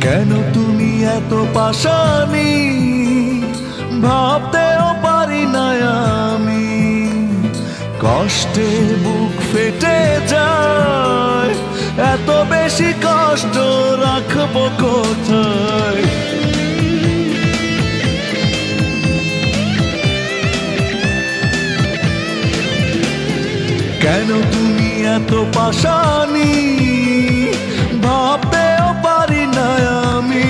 কেন তুমি এত পাশানি, ভাবতেও পারি না আমি। কষ্টে বুক ফেটে যায়, এত বেশি কষ্ট রাখবো কোথায়? কেন তুমি এত পাশানি, ভাবতেও পারি না আমি।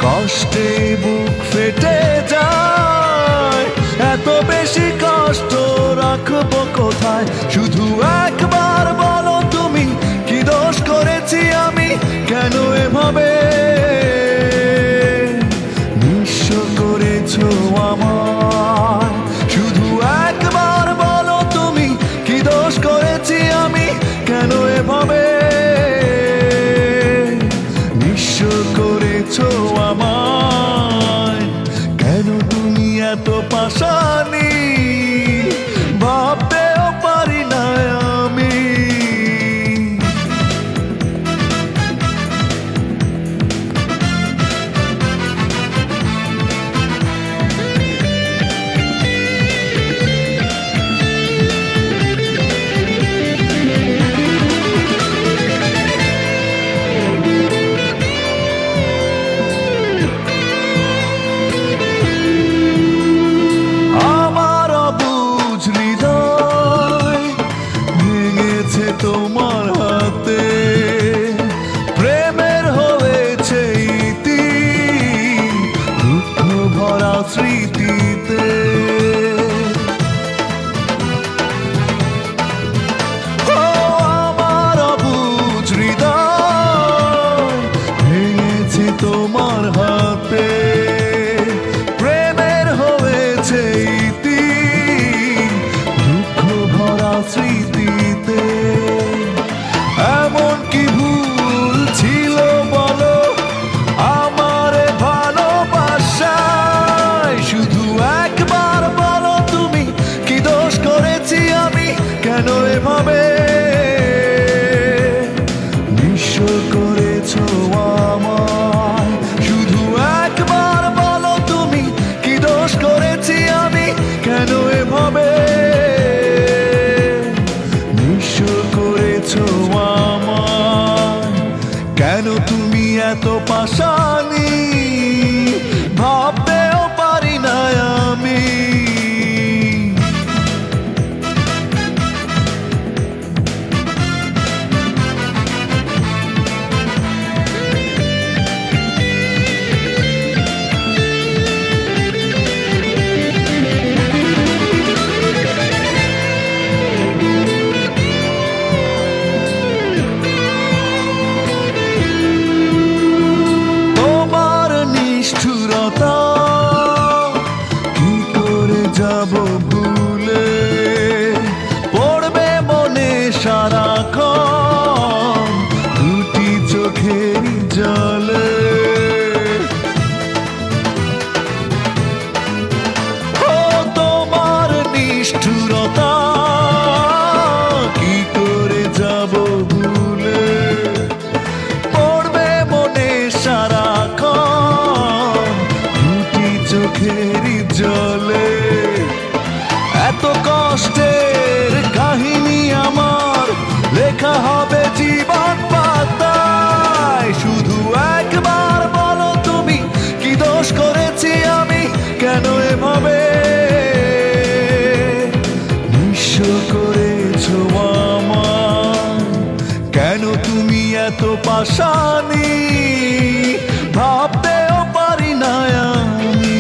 কষ্টে বুক ফেটে যায়, এত বেশি কষ্ট রাখবো কোথায়? শুধু একবার বলো তুমি, কি দোষ করেছি আমি? কেন এভাবে নিঃস্ব করেছো আমায়? শুধু একবার বলো তুমি, কি দোষ করেছি আমি? কেন এভাবে নিঃস্ব করেছো আমায়? কেন তুমি এত পাশানি, ভাবতেও পারি না আমি। তোমার হাতে প্রেমের হয়েছে ইতি, দুঃখ ভরা স্মৃতিতে। ও আমার অবুঝ হৃদয় ভেঙেছে তোমার হাতে, প্রেমের হয়েছে ইতি, দুঃখ ভরা স্মৃতিতে। এমন কি ভুল ছিল বলো আমার ভালোবাসায়? শুধু একবার বলো তুমি, কি দোষ করেছি আমি? কেন এভাবে নিঃস্ব করেছো আমায়? শুধু একবার বলো তুমি, কি দোষ করেছি আমি? কেন এভাবে নিঃস্ব করেছো আমায়? কেন তুমি এত পাশানি, ভাবতেও পারি না আমি। নিষ্ঠুরতা কি করে যাব ভুলে, পড়বে মনে সারাক্ষণ দুটি চোখের জলে। ও তোমার নিষ্ঠুরতা কি করে যাব ভুলে, পড়বে মনে সারাক্ষণ চোখের জলে। এত কষ্টের কাহিনী আমার লেখা হবে জীবন পাতায়। শুধু একবার বলো তুমি, কি দোষ করেছি আমি? কেন এভাবে নিঃস্ব করেছো আমায়? কেন তুমি এত পাশানি, ভাবতেও পারি না আমি।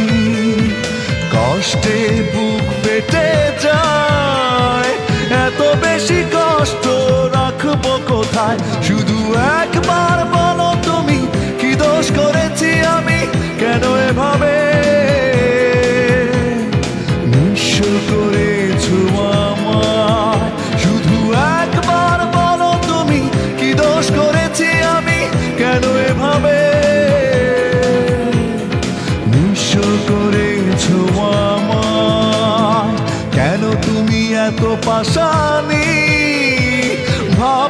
কষ্টে বুক ফেটে যায়, এত বেশি কষ্ট রাখবো কোথায়? শুধু একবার বলো তুমি, কি দোষ করেছি আমি? কেন এভাবে নিঃস্ব করেছো আমায়? শুধু একবার বলো তুমি, কি দোষ করেছি আমি? কেন এভাবে নিঃস্ব করেছো আমায়? কেন তুমি এত পাশানি, ভাব